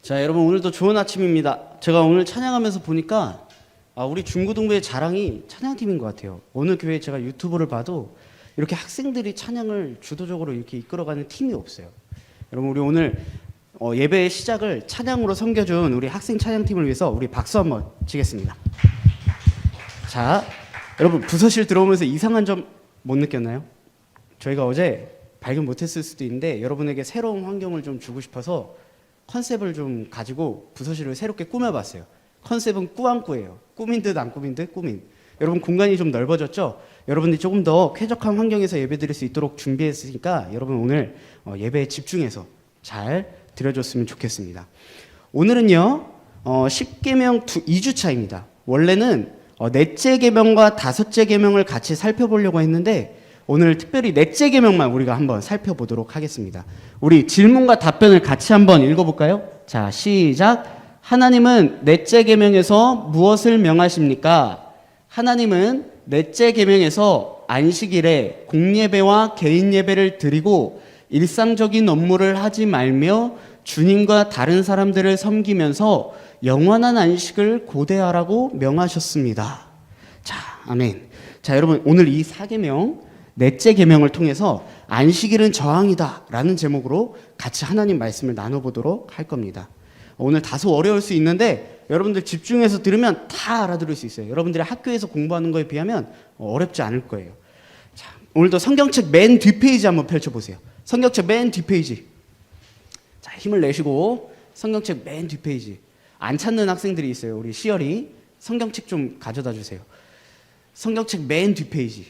자, 여러분 오늘도 좋은 아침입니다. 제가 오늘 찬양하면서 보니까 우리 중고등부의 자랑이 찬양팀인 것 같아요. 어느 교회 제가 유튜브를 봐도 이렇게 학생들이 찬양을 주도적으로 이렇게 이끌어가는 팀이 없어요. 여러분 우리 오늘 예배의 시작을 찬양으로 섬겨준 우리 학생 찬양팀을 위해서 우리 박수 한번 치겠습니다. 자, 여러분 부서실 들어오면서 이상한 점 못 느꼈나요? 저희가 어제 발견 못했을 수도 있는데 여러분에게 새로운 환경을 좀 주고 싶어서 컨셉을 좀 가지고 부서실을 새롭게 꾸며봤어요. 컨셉은 꾸안꾸예요. 꾸민 듯 안 꾸민 듯 꾸민. 여러분 공간이 좀 넓어졌죠? 여러분들이 조금 더 쾌적한 환경에서 예배드릴 수 있도록 준비했으니까 여러분 오늘 예배에 집중해서 잘 드려줬으면 좋겠습니다. 오늘은요 10계명 2주차입니다. 원래는 넷째 계명과 다섯째 계명을 같이 살펴보려고 했는데 오늘 특별히 넷째 계명만 우리가 한번 살펴보도록 하겠습니다. 우리 질문과 답변을 같이 한번 읽어볼까요? 자, 시작. 하나님은 넷째 계명에서 무엇을 명하십니까? 하나님은 넷째 계명에서 안식일에 공예배와 개인 예배를 드리고 일상적인 업무를 하지 말며 주님과 다른 사람들을 섬기면서 영원한 안식을 고대하라고 명하셨습니다. 자, 아멘. 자, 여러분 오늘 이 4계명 넷째 계명을 통해서 안식일은 저항이다 라는 제목으로 같이 하나님 말씀을 나눠보도록 할 겁니다. 오늘 다소 어려울 수 있는데 여러분들 집중해서 들으면 다 알아들을 수 있어요. 여러분들이 학교에서 공부하는 거에 비하면 어렵지 않을 거예요. 자, 오늘도 성경책 맨 뒷페이지 한번 펼쳐보세요. 성경책 맨 뒷페이지. 자, 힘을 내시고 성경책 맨 뒷페이지. 안 찾는 학생들이 있어요. 우리 시열이 성경책 좀 가져다 주세요. 성경책 맨 뒷페이지.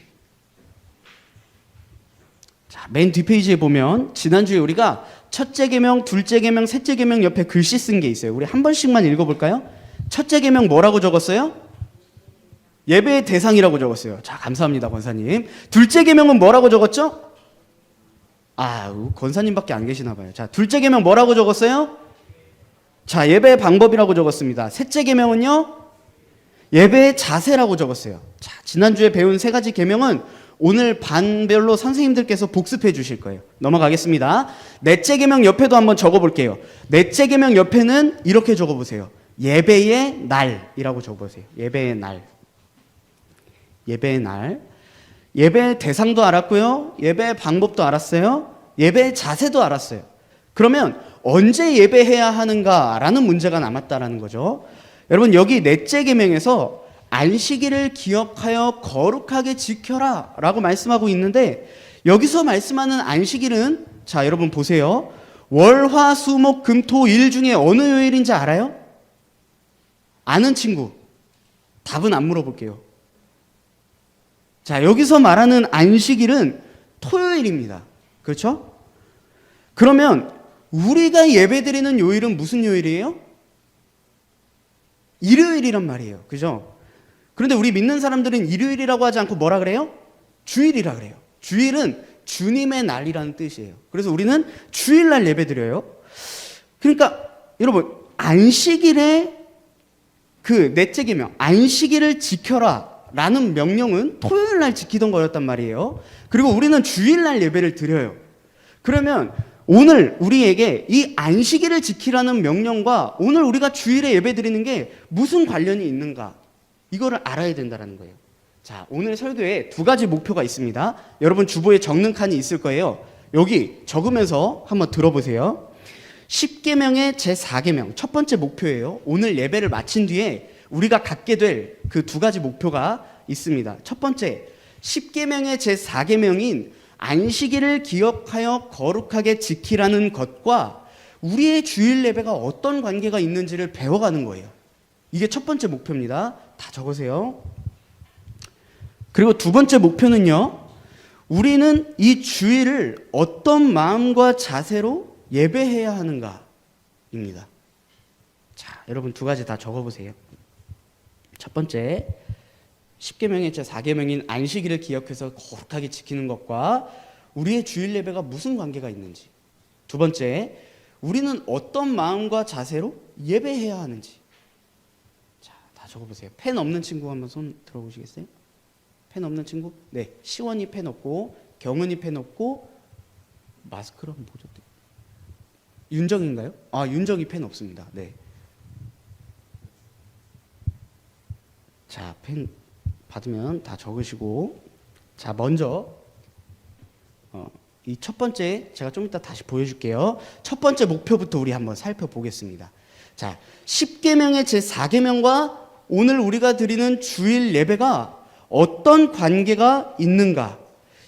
자, 맨 뒷페이지에 보면 지난주에 우리가 첫째 계명, 둘째 계명, 셋째 계명 옆에 글씨 쓴 게 있어요. 우리 한 번씩만 읽어볼까요? 첫째 계명 뭐라고 적었어요? 예배의 대상이라고 적었어요. 자, 감사합니다, 권사님. 둘째 계명은 뭐라고 적었죠? 권사님밖에 안 계시나 봐요. 자, 둘째 계명 뭐라고 적었어요? 자, 예배의 방법이라고 적었습니다. 셋째 계명은요? 예배의 자세라고 적었어요. 자, 지난주에 배운 세 가지 계명은 오늘 반별로 선생님들께서 복습해 주실 거예요. 넘어가겠습니다. 넷째 계명 옆에도 한번 적어볼게요. 넷째 계명 옆에는 이렇게 적어보세요. 예배의 날이라고 적어보세요. 예배의 날. 예배의 날. 예배의 대상도 알았고요. 예배의 방법도 알았어요. 예배의 자세도 알았어요. 그러면 언제 예배해야 하는가라는 문제가 남았다라는 거죠. 여러분 여기 넷째 계명에서 안식일을 기억하여 거룩하게 지켜라 라고 말씀하고 있는데 여기서 말씀하는 안식일은 자 여러분 보세요. 월, 화, 수, 목, 금, 토, 일 중에 어느 요일인지 알아요? 아는 친구 답은 안 물어볼게요. 자 여기서 말하는 안식일은 토요일입니다. 그렇죠? 그러면 우리가 예배드리는 요일은 무슨 요일이에요? 일요일이란 말이에요. 그죠? 그런데 우리 믿는 사람들은 일요일이라고 하지 않고 뭐라 그래요? 주일이라 그래요. 주일은 주님의 날이라는 뜻이에요. 그래서 우리는 주일날 예배드려요. 그러니까 여러분 안식일에 그 넷째 계명 안식일을 지켜라 라는 명령은 토요일날 지키던 거였단 말이에요. 그리고 우리는 주일날 예배를 드려요. 그러면 오늘 우리에게 이 안식일을 지키라는 명령과 오늘 우리가 주일에 예배드리는 게 무슨 관련이 있는가? 이거를 알아야 된다는 거예요. 자, 오늘 설교에 두 가지 목표가 있습니다. 여러분 주보에 적는 칸이 있을 거예요. 여기 적으면서 한번 들어보세요. 10계명의 제4계명 첫 번째 목표예요. 오늘 예배를 마친 뒤에 우리가 갖게 될 그 두 가지 목표가 있습니다. 첫 번째, 10계명의 제4계명인 안식일을 기억하여 거룩하게 지키라는 것과 우리의 주일 예배가 어떤 관계가 있는지를 배워가는 거예요. 이게 첫 번째 목표입니다. 다 적으세요. 그리고 두 번째 목표는요. 우리는 이 주일을 어떤 마음과 자세로 예배해야 하는가입니다. 자, 여러분 두 가지 다 적어보세요. 첫 번째, 10계명의 제4계명인 안식일을 기억해서 거룩하게 지키는 것과 우리의 주일 예배가 무슨 관계가 있는지. 두 번째, 우리는 어떤 마음과 자세로 예배해야 하는지. 자, 다 적어보세요. 펜 없는 친구 한번 손 들어보시겠어요? 펜 없는 친구? 네, 시원이 펜 없고 경은이 펜 없고 마스크랑 뭐죠? 윤정인가요? 아, 윤정이 펜 없습니다. 네. 자, 펜 받으면 다 적으시고. 자, 먼저 이 첫 번째 제가 좀 이따 다시 보여줄게요. 첫 번째 목표부터 우리 한번 살펴보겠습니다. 자, 10계명의 제4계명과 오늘 우리가 드리는 주일 예배가 어떤 관계가 있는가?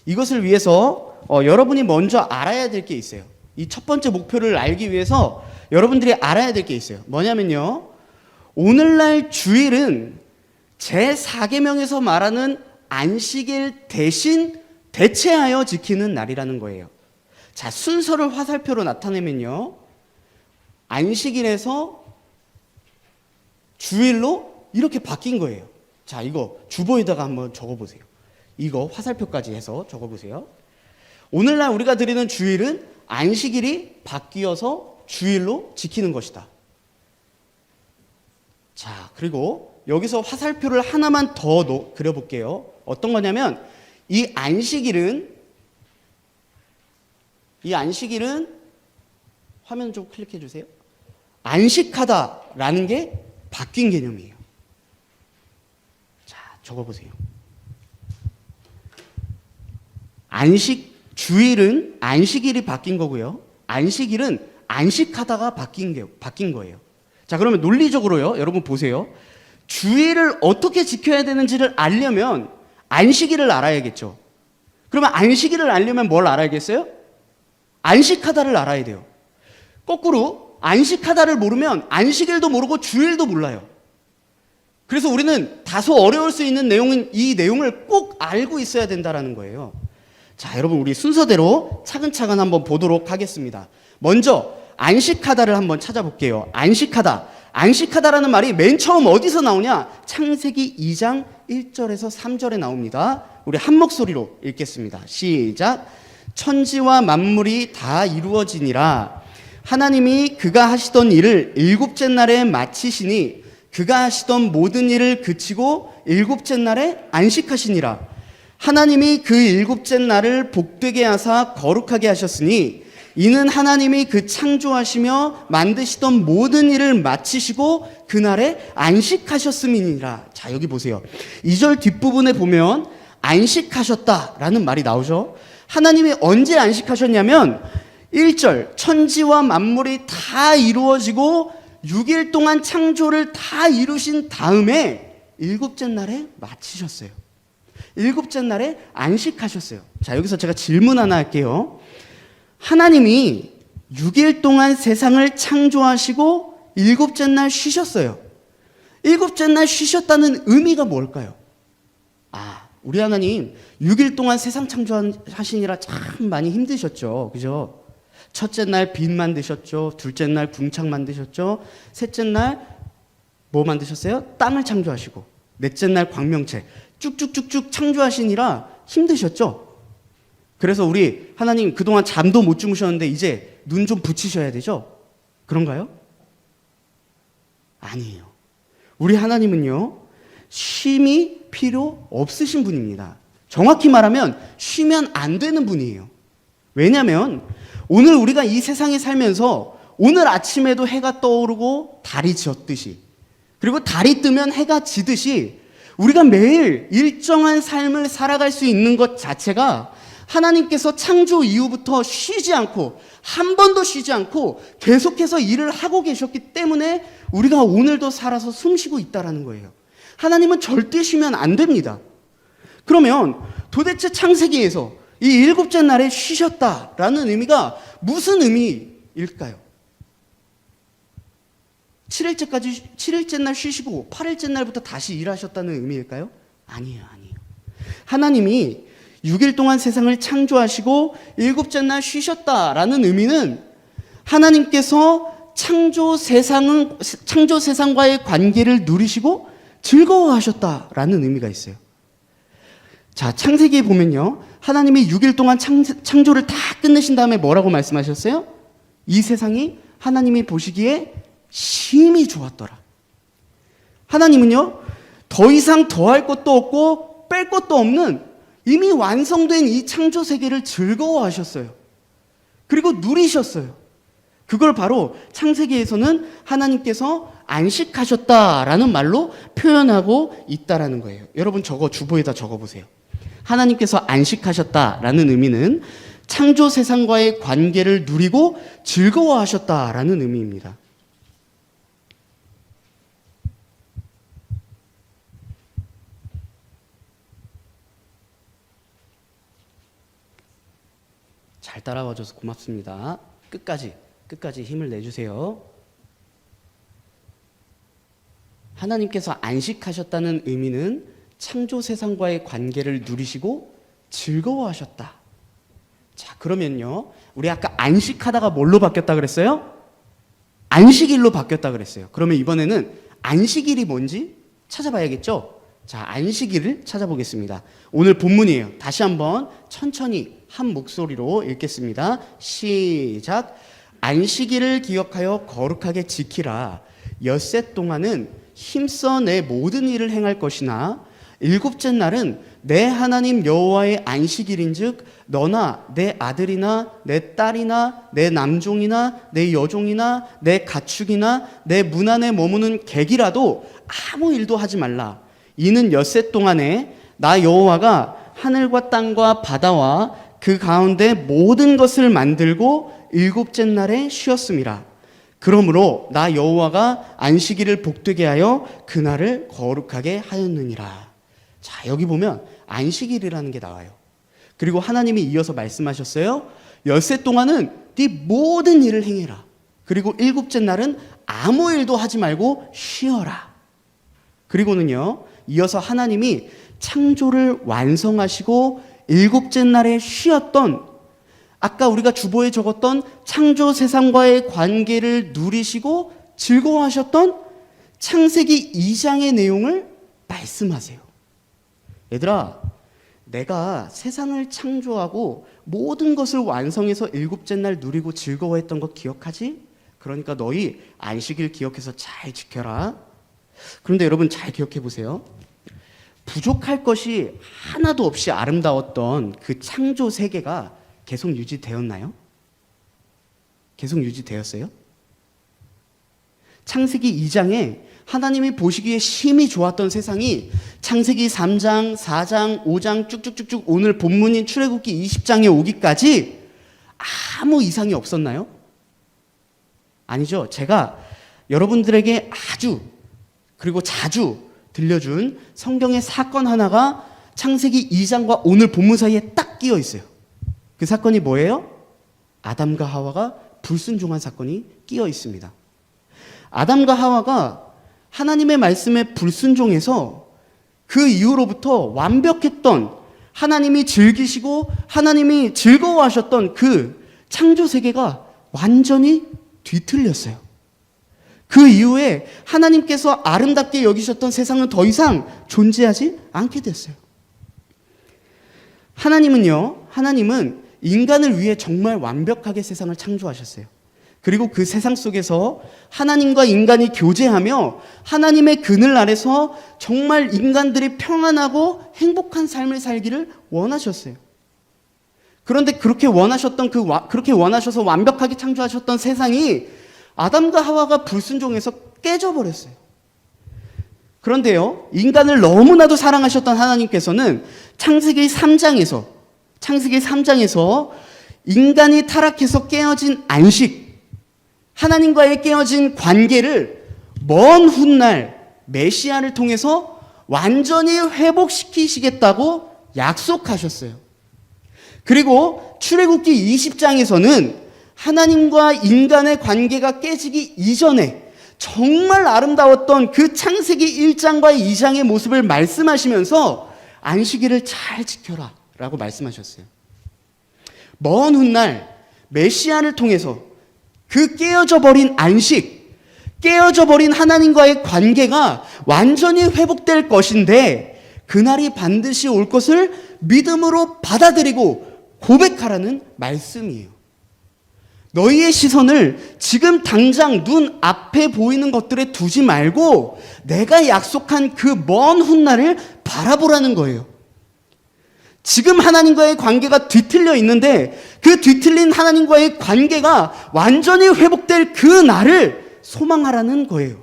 이것을 위해서 여러분이 먼저 알아야 될 게 있어요. 이 첫 번째 목표를 알기 위해서 여러분들이 알아야 될 게 있어요. 뭐냐면요, 오늘날 주일은 제4계명에서 말하는 안식일 대신 대체하여 지키는 날이라는 거예요. 자, 순서를 화살표로 나타내면요, 안식일에서 주일로 이렇게 바뀐 거예요. 자, 이거 주보에다가 한번 적어보세요. 이거 화살표까지 해서 적어보세요. 오늘날 우리가 드리는 주일은 안식일이 바뀌어서 주일로 지키는 것이다. 자, 그리고 여기서 화살표를 하나만 더 그려볼게요. 어떤 거냐면 이 안식일은 화면 좀 클릭해 주세요. 안식하다라는 게 바뀐 개념이에요. 자, 적어보세요. 주일은 안식일이 바뀐 거고요. 안식일은 안식하다가 바뀐 거예요. 자, 그러면 논리적으로요, 여러분 보세요. 주일을 어떻게 지켜야 되는지를 알려면 안식일을 알아야겠죠. 그러면 안식일을 알려면 뭘 알아야겠어요? 안식하다를 알아야 돼요. 거꾸로 안식하다를 모르면 안식일도 모르고 주일도 몰라요. 그래서 우리는 다소 어려울 수 있는 내용은 이 내용을 꼭 알고 있어야 된다는 거예요. 자, 여러분 우리 순서대로 차근차근 한번 보도록 하겠습니다. 먼저 안식하다를 한번 찾아볼게요. 안식하다라는 말이 맨 처음 어디서 나오냐? 창세기 2장 1절에서 3절에 나옵니다. 우리 한 목소리로 읽겠습니다. 시작. 천지와 만물이 다 이루어지니라. 하나님이 그가 하시던 일을 일곱째 날에 마치시니 그가 하시던 모든 일을 그치고 일곱째 날에 안식하시니라. 하나님이 그 일곱째 날을 복되게 하사 거룩하게 하셨으니 이는 하나님이 그 창조하시며 만드시던 모든 일을 마치시고 그날에 안식하셨음이니라. 자, 여기 보세요. 2절 뒷부분에 보면 안식하셨다라는 말이 나오죠. 하나님이 언제 안식하셨냐면 1절 천지와 만물이 다 이루어지고 6일 동안 창조를 다 이루신 다음에 일곱째 날에 마치셨어요. 일곱째 날에 안식하셨어요. 자, 여기서 제가 질문 하나 할게요. 하나님이 6일 동안 세상을 창조하시고 일곱째 날 쉬셨어요. 일곱째 날 쉬셨다는 의미가 뭘까요? 우리 하나님 6일 동안 세상 창조하시느라 참 많이 힘드셨죠. 그죠? 첫째 날 빛 만드셨죠. 둘째 날 궁창 만드셨죠. 셋째 날 뭐 만드셨어요? 땅을 창조하시고. 넷째 날 광명체. 쭉쭉쭉쭉 창조하시느라 힘드셨죠. 그래서 우리 하나님 그동안 잠도 못 주무셨는데 이제 눈 좀 붙이셔야 되죠? 그런가요? 아니에요. 우리 하나님은요, 쉼이 필요 없으신 분입니다. 정확히 말하면 쉬면 안 되는 분이에요. 왜냐하면 오늘 우리가 이 세상에 살면서 오늘 아침에도 해가 떠오르고 달이 졌듯이, 그리고 달이 뜨면 해가 지듯이 우리가 매일 일정한 삶을 살아갈 수 있는 것 자체가 하나님께서 창조 이후부터 쉬지 않고, 한 번도 쉬지 않고 계속해서 일을 하고 계셨기 때문에 우리가 오늘도 살아서 숨쉬고 있다는 거예요. 하나님은 절대 쉬면 안 됩니다. 그러면 도대체 창세기에서 이 일곱째 날에 쉬셨다라는 의미가 무슨 의미일까요? 7일째 날 쉬시고 8일째 날부터 다시 일하셨다는 의미일까요? 아니에요. 하나님이 6일 동안 세상을 창조하시고 일곱째 날 쉬셨다라는 의미는 하나님께서 창조 세상과의 관계를 누리시고 즐거워하셨다라는 의미가 있어요. 자, 창세기에 보면요, 하나님이 6일 동안 창조를 다 끝내신 다음에 뭐라고 말씀하셨어요? 이 세상이 하나님이 보시기에 심히 좋았더라. 하나님은요, 더 이상 더할 것도 없고 뺄 것도 없는 이미 완성된 이 창조 세계를 즐거워하셨어요. 그리고 누리셨어요. 그걸 바로 창세기에서는 하나님께서 안식하셨다라는 말로 표현하고 있다라는 거예요. 여러분 저거 주보에다 적어보세요. 하나님께서 안식하셨다라는 의미는 창조 세상과의 관계를 누리고 즐거워하셨다라는 의미입니다. 잘 따라와줘서 고맙습니다. 끝까지 힘을 내주세요. 하나님께서 안식하셨다는 의미는 창조 세상과의 관계를 누리시고 즐거워하셨다. 자, 그러면요. 우리 아까 안식하다가 뭘로 바뀌었다 그랬어요? 안식일로 바뀌었다 그랬어요. 그러면 이번에는 안식일이 뭔지 찾아봐야겠죠? 자, 안식일을 찾아보겠습니다. 오늘 본문이에요. 다시 한번 천천히 한 목소리로 읽겠습니다. 시작. 안식일을 기억하여 거룩하게 지키라. 엿새 동안은 힘써 내 모든 일을 행할 것이나 일곱째 날은 내 하나님 여호와의 안식일인즉 너나 내 아들이나 내 딸이나 내 남종이나 내 여종이나 내 가축이나 내 문 안에 머무는 객이라도 아무 일도 하지 말라. 이는 엿새 동안에 나 여호와가 하늘과 땅과 바다와 그 가운데 모든 것을 만들고 일곱째 날에 쉬었음이라. 그러므로 나 여호와가 안식일을 복되게 하여 그날을 거룩하게 하였느니라. 자, 여기 보면 안식일이라는 게 나와요. 그리고 하나님이 이어서 말씀하셨어요. 엿새 동안은 네 모든 일을 행해라. 그리고 일곱째 날은 아무 일도 하지 말고 쉬어라. 그리고는요, 이어서 하나님이 창조를 완성하시고 일곱째 날에 쉬었던, 아까 우리가 주보에 적었던 창조 세상과의 관계를 누리시고 즐거워하셨던 창세기 2장의 내용을 말씀하세요. 얘들아, 내가 세상을 창조하고 모든 것을 완성해서 일곱째 날 누리고 즐거워했던 거 기억하지? 그러니까 너희 안식일 기억해서 잘 지켜라. 그런데 여러분 잘 기억해 보세요. 부족할 것이 하나도 없이 아름다웠던 그 창조 세계가 계속 유지되었나요? 계속 유지되었어요? 창세기 2장에 하나님이 보시기에 심히 좋았던 세상이 창세기 3장, 4장, 5장 쭉쭉쭉쭉 오늘 본문인 출애굽기 20장에 오기까지 아무 이상이 없었나요? 아니죠. 제가 여러분들에게 아주 그리고 자주 들려준 성경의 사건 하나가 창세기 2장과 오늘 본문 사이에 딱 끼어 있어요. 그 사건이 뭐예요? 아담과 하와가 불순종한 사건이 끼어 있습니다. 아담과 하와가 하나님의 말씀에 불순종해서 그 이후로부터 완벽했던, 하나님이 즐기시고 하나님이 즐거워하셨던 그 창조 세계가 완전히 뒤틀렸어요. 그 이후에 하나님께서 아름답게 여기셨던 세상은 더 이상 존재하지 않게 됐어요. 하나님은 인간을 위해 정말 완벽하게 세상을 창조하셨어요. 그리고 그 세상 속에서 하나님과 인간이 교제하며 하나님의 그늘 아래서 정말 인간들이 평안하고 행복한 삶을 살기를 원하셨어요. 그런데 그렇게 원하셔서 완벽하게 창조하셨던 세상이 아담과 하와가 불순종해서 깨져버렸어요. 그런데요, 인간을 너무나도 사랑하셨던 하나님께서는 창세기 3장에서 인간이 타락해서 깨어진 안식, 하나님과의 깨어진 관계를 먼 훗날 메시아를 통해서 완전히 회복시키시겠다고 약속하셨어요. 그리고 출애굽기 20장에서는 하나님과 인간의 관계가 깨지기 이전에 정말 아름다웠던 그 창세기 1장과 2장의 모습을 말씀하시면서 안식일을 잘 지켜라 라고 말씀하셨어요. 먼 훗날 메시아를 통해서 그 깨어져 버린 안식, 깨어져 버린 하나님과의 관계가 완전히 회복될 것인데 그날이 반드시 올 것을 믿음으로 받아들이고 고백하라는 말씀이에요. 너희의 시선을 지금 당장 눈 앞에 보이는 것들에 두지 말고 내가 약속한 그 먼 훗날을 바라보라는 거예요. 지금 하나님과의 관계가 뒤틀려 있는데 그 뒤틀린 하나님과의 관계가 완전히 회복될 그 날을 소망하라는 거예요.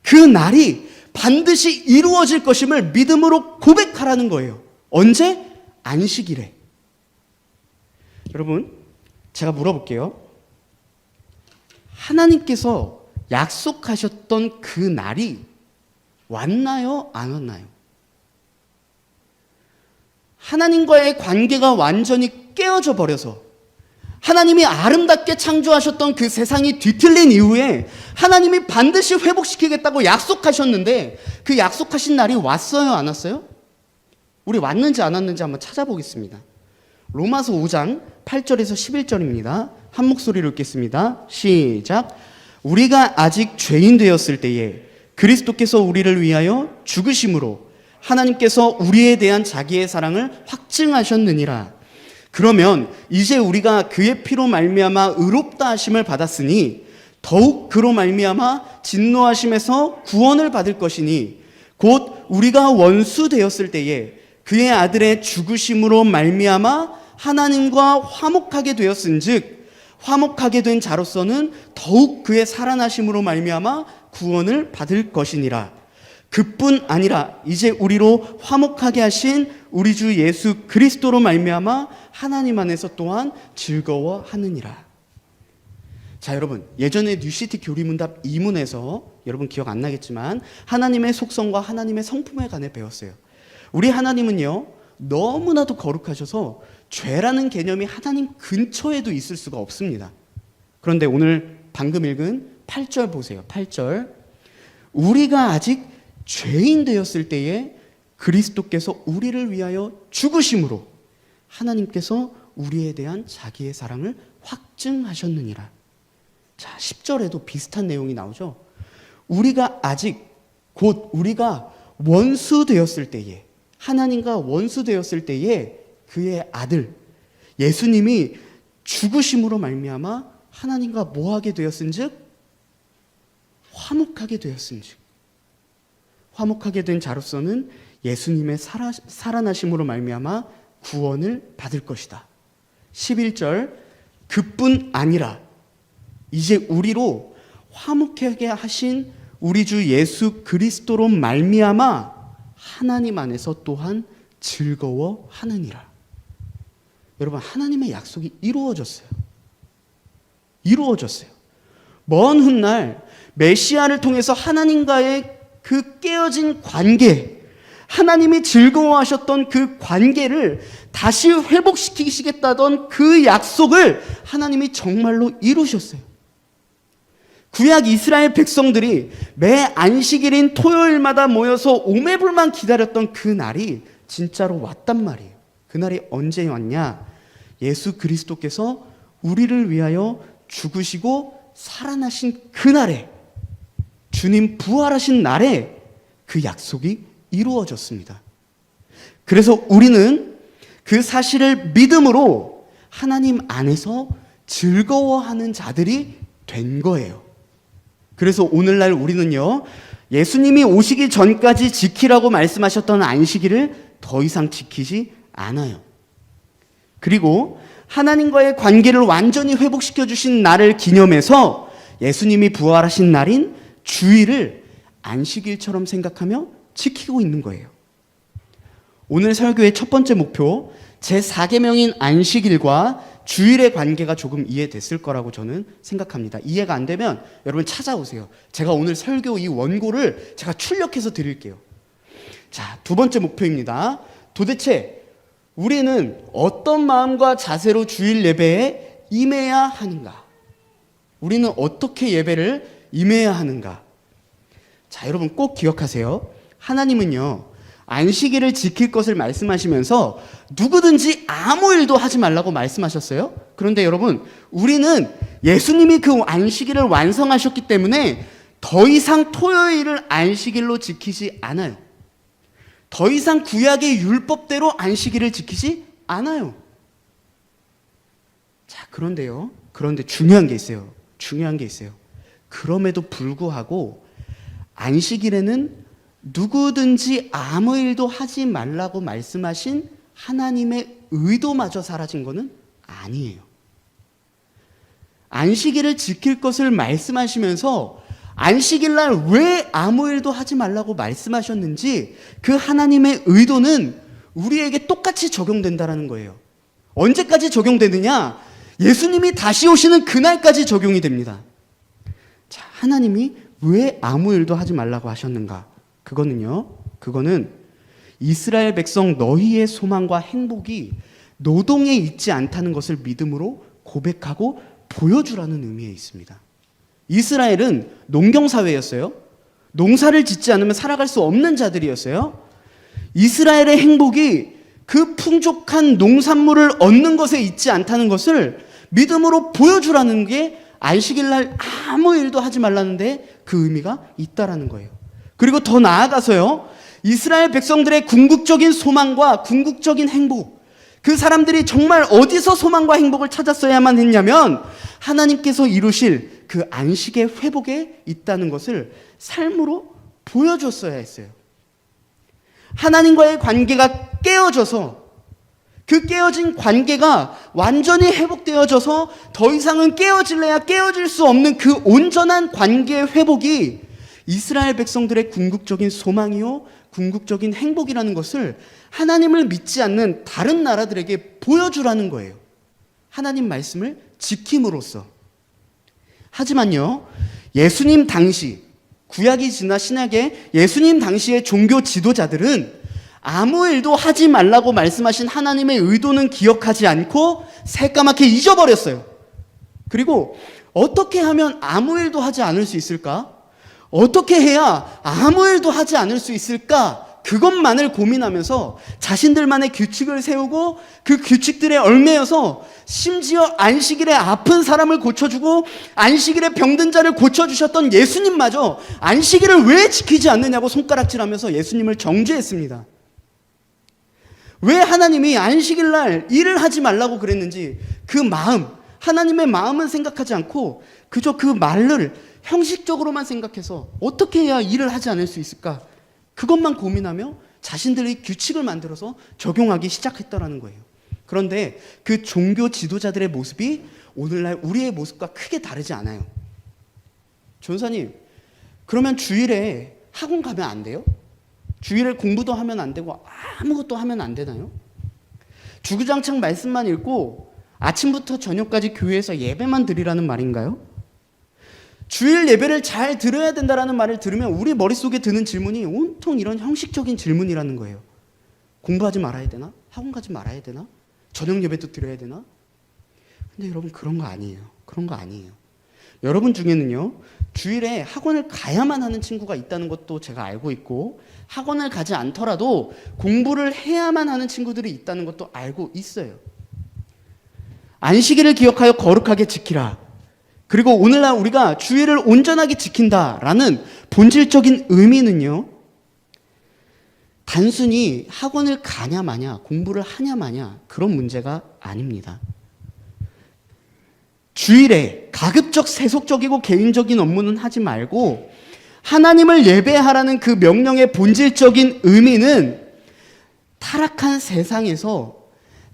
그 날이 반드시 이루어질 것임을 믿음으로 고백하라는 거예요. 언제? 안식일에. 여러분, 제가 물어볼게요. 하나님께서 약속하셨던 그 날이 왔나요? 안 왔나요? 하나님과의 관계가 완전히 깨어져 버려서 하나님이 아름답게 창조하셨던 그 세상이 뒤틀린 이후에 하나님이 반드시 회복시키겠다고 약속하셨는데 그 약속하신 날이 왔어요? 안 왔어요? 우리 왔는지 안 왔는지 한번 찾아보겠습니다. 로마서 5장 8절에서 11절입니다. 한 목소리로 읽겠습니다. 시작. 우리가 아직 죄인 되었을 때에 그리스도께서 우리를 위하여 죽으심으로 하나님께서 우리에 대한 자기의 사랑을 확증하셨느니라. 그러면 이제 우리가 그의 피로 말미암아 의롭다 하심을 받았으니 더욱 그로 말미암아 진노하심에서 구원을 받을 것이니 곧 우리가 원수 되었을 때에 그의 아들의 죽으심으로 말미암아 하나님과 화목하게 되었은즉 화목하게 된 자로서는 더욱 그의 살아나심으로 말미암아 구원을 받을 것이니라. 그뿐 아니라 이제 우리로 화목하게 하신 우리 주 예수 그리스도로 말미암아 하나님 안에서 또한 즐거워하느니라. 자, 여러분, 예전에 뉴시티 교리문답 2문에서 여러분 기억 안 나겠지만 하나님의 속성과 하나님의 성품에 관해 배웠어요. 우리 하나님은요, 너무나도 거룩하셔서 죄라는 개념이 하나님 근처에도 있을 수가 없습니다. 그런데 오늘 방금 읽은 8절 보세요. 8절. 우리가 아직 죄인 되었을 때에 그리스도께서 우리를 위하여 죽으심으로 하나님께서 우리에 대한 자기의 사랑을 확증하셨느니라. 자, 10절에도 비슷한 내용이 나오죠. 우리가 아직 곧 우리가 원수 되었을 때에 하나님과 원수 되었을 때에 그의 아들 예수님이 죽으심으로 말미암아 하나님과 뭐하게 되었은즉 화목하게 되었은즉 화목하게 된 자로서는 예수님의 살아나심으로 말미암아 구원을 받을 것이다. 11절 그뿐 아니라 이제 우리로 화목하게 하신 우리 주 예수 그리스도로 말미암아 하나님 안에서 또한 즐거워하느니라. 여러분, 하나님의 약속이 이루어졌어요. 이루어졌어요. 먼 훗날 메시아를 통해서 하나님과의 그 깨어진 관계, 하나님이 즐거워하셨던 그 관계를 다시 회복시키시겠다던 그 약속을 하나님이 정말로 이루셨어요. 구약 이스라엘 백성들이 매 안식일인 토요일마다 모여서 오매불만 기다렸던 그 날이 진짜로 왔단 말이에요. 그 날이 언제 왔냐? 예수 그리스도께서 우리를 위하여 죽으시고 살아나신 그 날에, 주님 부활하신 날에 그 약속이 이루어졌습니다. 그래서 우리는 그 사실을 믿음으로 하나님 안에서 즐거워하는 자들이 된 거예요. 그래서 오늘날 우리는요, 예수님이 오시기 전까지 지키라고 말씀하셨던 안식일을 더 이상 지키지 않아요. 그리고 하나님과의 관계를 완전히 회복시켜 주신 날을 기념해서 예수님이 부활하신 날인 주일을 안식일처럼 생각하며 지키고 있는 거예요. 오늘 설교의 첫 번째 목표, 제4계명인 안식일과 주일의 관계가 조금 이해됐을 거라고 저는 생각합니다. 이해가 안 되면 여러분 찾아오세요. 제가 오늘 설교 이 원고를 제가 출력해서 드릴게요. 자, 두 번째 목표입니다. 도대체 우리는 어떤 마음과 자세로 주일 예배에 임해야 하는가? 우리는 어떻게 예배를 임해야 하는가? 자, 여러분 꼭 기억하세요. 하나님은요, 안식일을 지킬 것을 말씀하시면서 누구든지 아무 일도 하지 말라고 말씀하셨어요. 그런데 여러분, 우리는 예수님이 그 안식일을 완성하셨기 때문에 더 이상 토요일을 안식일로 지키지 않아요. 더 이상 구약의 율법대로 안식일을 지키지 않아요. 자, 그런데 중요한 게 있어요. 그럼에도 불구하고 안식일에는 누구든지 아무 일도 하지 말라고 말씀하신 하나님의 의도마저 사라진 것은 아니에요. 안식일을 지킬 것을 말씀하시면서 안식일 날 왜 아무 일도 하지 말라고 말씀하셨는지 그 하나님의 의도는 우리에게 똑같이 적용된다라는 거예요. 언제까지 적용되느냐? 예수님이 다시 오시는 그날까지 적용이 됩니다. 자, 하나님이 왜 아무 일도 하지 말라고 하셨는가? 그거는 이스라엘 백성 너희의 소망과 행복이 노동에 있지 않다는 것을 믿음으로 고백하고 보여주라는 의미에 있습니다. 이스라엘은 농경사회였어요. 농사를 짓지 않으면 살아갈 수 없는 자들이었어요. 이스라엘의 행복이 그 풍족한 농산물을 얻는 것에 있지 않다는 것을 믿음으로 보여주라는 게 안식일 날 아무 일도 하지 말라는데 그 의미가 있다라는 거예요. 그리고 더 나아가서요, 이스라엘 백성들의 궁극적인 소망과 궁극적인 행복, 그 사람들이 정말 어디서 소망과 행복을 찾았어야만 했냐면 하나님께서 이루실 그 안식의 회복에 있다는 것을 삶으로 보여줬어야 했어요. 하나님과의 관계가 깨어져서 그 깨어진 관계가 완전히 회복되어져서 더 이상은 깨어질래야 깨어질 수 없는 그 온전한 관계의 회복이 이스라엘 백성들의 궁극적인 소망이요 궁극적인 행복이라는 것을 하나님을 믿지 않는 다른 나라들에게 보여주라는 거예요. 하나님 말씀을 지킴으로써. 하지만요, 예수님 당시, 구약이 지나 신약의 예수님 당시의 종교 지도자들은 아무 일도 하지 말라고 말씀하신 하나님의 의도는 기억하지 않고 새까맣게 잊어버렸어요. 그리고 어떻게 하면 아무 일도 하지 않을 수 있을까? 어떻게 해야 아무 일도 하지 않을 수 있을까? 그것만을 고민하면서 자신들만의 규칙을 세우고 그 규칙들에 얽매여서 심지어 안식일에 아픈 사람을 고쳐주고 안식일에 병든 자를 고쳐주셨던 예수님마저 안식일을 왜 지키지 않느냐고 손가락질하면서 예수님을 정죄했습니다. 왜 하나님이 안식일 날 일을 하지 말라고 그랬는지 그 마음, 하나님의 마음은 생각하지 않고 그저 그 말을 형식적으로만 생각해서 어떻게 해야 일을 하지 않을 수 있을까? 그것만 고민하며 자신들의 규칙을 만들어서 적용하기 시작했다라는 거예요. 그런데 그 종교 지도자들의 모습이 오늘날 우리의 모습과 크게 다르지 않아요. 전사님, 그러면 주일에 학원 가면 안 돼요? 주일에 공부도 하면 안 되고 아무것도 하면 안 되나요? 주구장창 말씀만 읽고 아침부터 저녁까지 교회에서 예배만 드리라는 말인가요? 주일 예배를 잘 들어야 된다라는 말을 들으면 우리 머릿속에 드는 질문이 온통 이런 형식적인 질문이라는 거예요. 공부하지 말아야 되나? 학원 가지 말아야 되나? 저녁 예배도 드려야 되나? 근데 여러분 그런 거 아니에요. 그런 거 아니에요. 여러분 중에는요, 주일에 학원을 가야만 하는 친구가 있다는 것도 제가 알고 있고 학원을 가지 않더라도 공부를 해야만 하는 친구들이 있다는 것도 알고 있어요. 안식일을 기억하여 거룩하게 지키라. 그리고 오늘날 우리가 주일을 온전하게 지킨다라는 본질적인 의미는요, 단순히 학원을 가냐 마냐, 공부를 하냐 마냐 그런 문제가 아닙니다. 주일에 가급적 세속적이고 개인적인 업무는 하지 말고 하나님을 예배하라는 그 명령의 본질적인 의미는 타락한 세상에서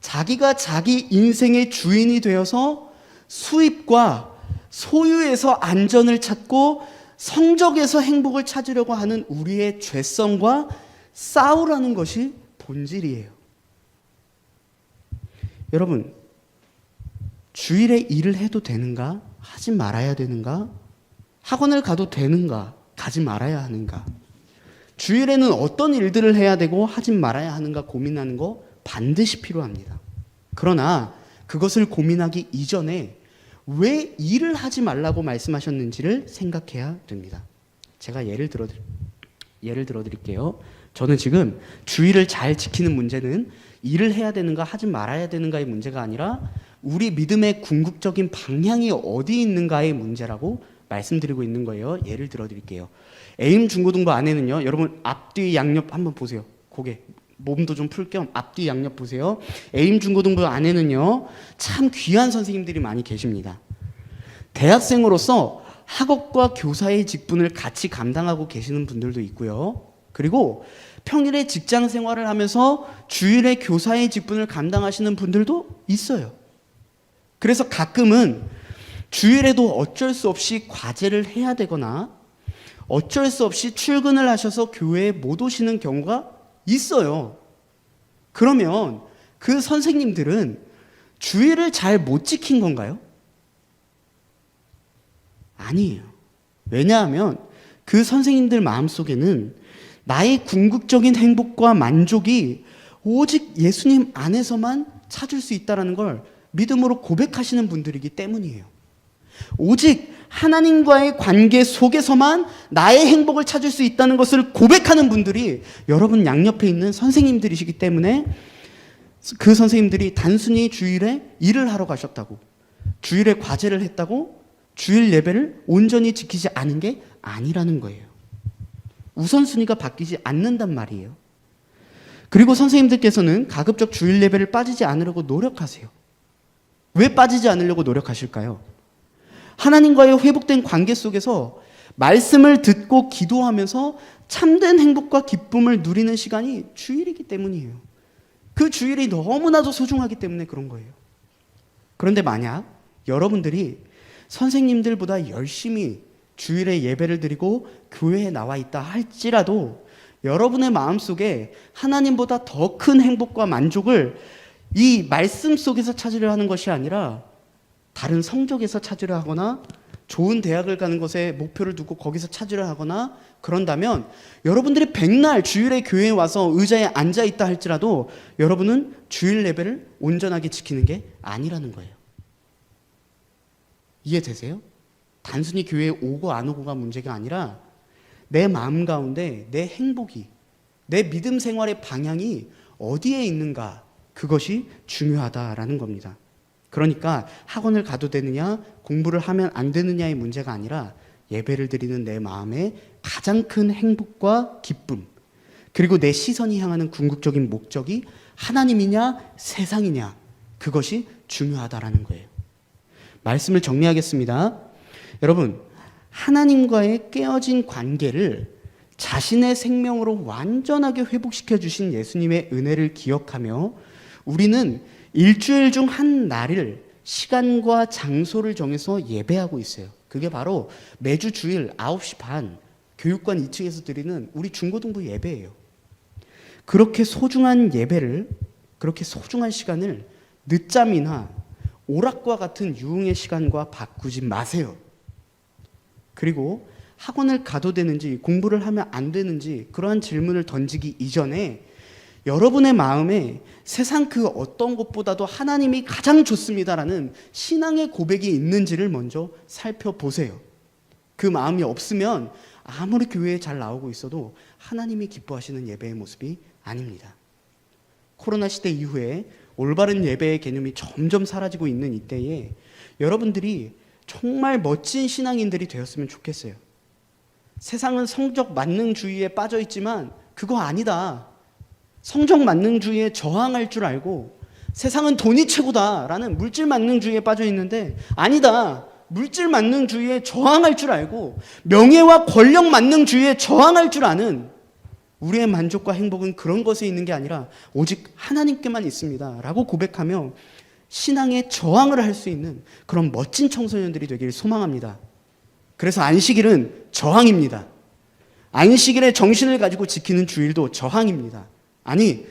자기가 자기 인생의 주인이 되어서 수입과 소유에서 안전을 찾고 성적에서 행복을 찾으려고 하는 우리의 죄성과 싸우라는 것이 본질이에요. 여러분, 주일에 일을 해도 되는가? 하지 말아야 되는가? 학원을 가도 되는가? 가지 말아야 하는가? 주일에는 어떤 일들을 해야 되고 하지 말아야 하는가 고민하는 거 반드시 필요합니다. 그러나 그것을 고민하기 이전에 왜 일을 하지 말라고 말씀하셨는지를 생각해야 됩니다. 제가 예를 들어 드릴게요. 저는 지금 주일을 잘 지키는 문제는 일을 해야 되는가 하지 말아야 되는가의 문제가 아니라 우리 믿음의 궁극적인 방향이 어디 있는가의 문제라고 말씀드리고 있는 거예요. 예를 들어 드릴게요. 에임 중고등부 안에는요, 여러분 앞뒤 양옆 한번 보세요. 고개 몸도 좀 풀 겸 앞뒤 양옆 보세요. 에임 중고등부 안에는요, 참 귀한 선생님들이 많이 계십니다. 대학생으로서 학업과 교사의 직분을 같이 감당하고 계시는 분들도 있고요. 그리고 평일에 직장 생활을 하면서 주일에 교사의 직분을 감당하시는 분들도 있어요. 그래서 가끔은 주일에도 어쩔 수 없이 과제를 해야 되거나 어쩔 수 없이 출근을 하셔서 교회에 못 오시는 경우가 있어요. 그러면 그 선생님들은 주일을 잘 못 지킨 건가요? 아니에요. 왜냐하면 그 선생님들 마음속에는 나의 궁극적인 행복과 만족이 오직 예수님 안에서만 찾을 수 있다는 걸 믿음으로 고백하시는 분들이기 때문이에요. 오직 하나님과의 관계 속에서만 나의 행복을 찾을 수 있다는 것을 고백하는 분들이 여러분 양옆에 있는 선생님들이시기 때문에 그 선생님들이 단순히 주일에 일을 하러 가셨다고, 주일에 과제를 했다고 주일 예배를 온전히 지키지 않은 게 아니라는 거예요. 우선순위가 바뀌지 않는단 말이에요. 그리고 선생님들께서는 가급적 주일 예배를 빠지지 않으려고 노력하세요. 왜 빠지지 않으려고 노력하실까요? 하나님과의 회복된 관계 속에서 말씀을 듣고 기도하면서 참된 행복과 기쁨을 누리는 시간이 주일이기 때문이에요. 그 주일이 너무나도 소중하기 때문에 그런 거예요. 그런데 만약 여러분들이 선생님들보다 열심히 주일에 예배를 드리고 교회에 나와 있다 할지라도 여러분의 마음속에 하나님보다 더 큰 행복과 만족을 이 말씀 속에서 찾으려 하는 것이 아니라 다른 성적에서 찾으려 하거나 좋은 대학을 가는 것에 목표를 두고 거기서 찾으려 하거나 그런다면 여러분들이 백날 주일에 교회에 와서 의자에 앉아 있다 할지라도 여러분은 주일 예배를 온전하게 지키는 게 아니라는 거예요. 이해되세요? 단순히 교회에 오고 안 오고가 문제가 아니라 내 마음 가운데 내 행복이, 내 믿음 생활의 방향이 어디에 있는가, 그것이 중요하다라는 겁니다. 그러니까 학원을 가도 되느냐, 공부를 하면 안 되느냐의 문제가 아니라 예배를 드리는 내 마음의 가장 큰 행복과 기쁨, 그리고 내 시선이 향하는 궁극적인 목적이 하나님이냐 세상이냐, 그것이 중요하다라는 거예요. 말씀을 정리하겠습니다. 여러분, 하나님과의 깨어진 관계를 자신의 생명으로 완전하게 회복시켜 주신 예수님의 은혜를 기억하며 우리는 일주일 중 한 날을 시간과 장소를 정해서 예배하고 있어요. 그게 바로 매주 주일 9시 반 교육관 2층에서 드리는 우리 중고등부 예배예요. 그렇게 소중한 예배를, 그렇게 소중한 시간을 늦잠이나 오락과 같은 유흥의 시간과 바꾸지 마세요. 그리고 학원을 가도 되는지 공부를 하면 안 되는지 그러한 질문을 던지기 이전에 여러분의 마음에 세상 그 어떤 것보다도 하나님이 가장 좋습니다라는 신앙의 고백이 있는지를 먼저 살펴보세요. 그 마음이 없으면 아무리 교회에 잘 나오고 있어도 하나님이 기뻐하시는 예배의 모습이 아닙니다. 코로나 시대 이후에 올바른 예배의 개념이 점점 사라지고 있는 이때에 여러분들이 정말 멋진 신앙인들이 되었으면 좋겠어요. 세상은 성적 만능주의에 빠져 있지만 그거 아니다. 성적 만능주의에 저항할 줄 알고 세상은 돈이 최고다라는 물질 만능주의에 빠져 있는데 아니다. 물질 만능주의에 저항할 줄 알고 명예와 권력 만능주의에 저항할 줄 아는 우리의 만족과 행복은 그런 것에 있는 게 아니라 오직 하나님께만 있습니다 라고 고백하며 신앙에 저항을 할 수 있는 그런 멋진 청소년들이 되기를 소망합니다. 그래서 안식일은 저항입니다. 안식일에 정신을 가지고 지키는 주일도 저항입니다. 아니,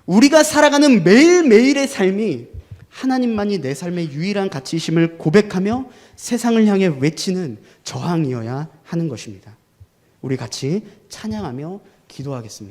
우리가 살아가는 매일매일의 삶이 하나님만이 내 삶의 유일한 가치이심을 고백하며 세상을 향해 외치는 저항이어야 하는 것입니다. 우리 같이 찬양하며 기도하겠습니다.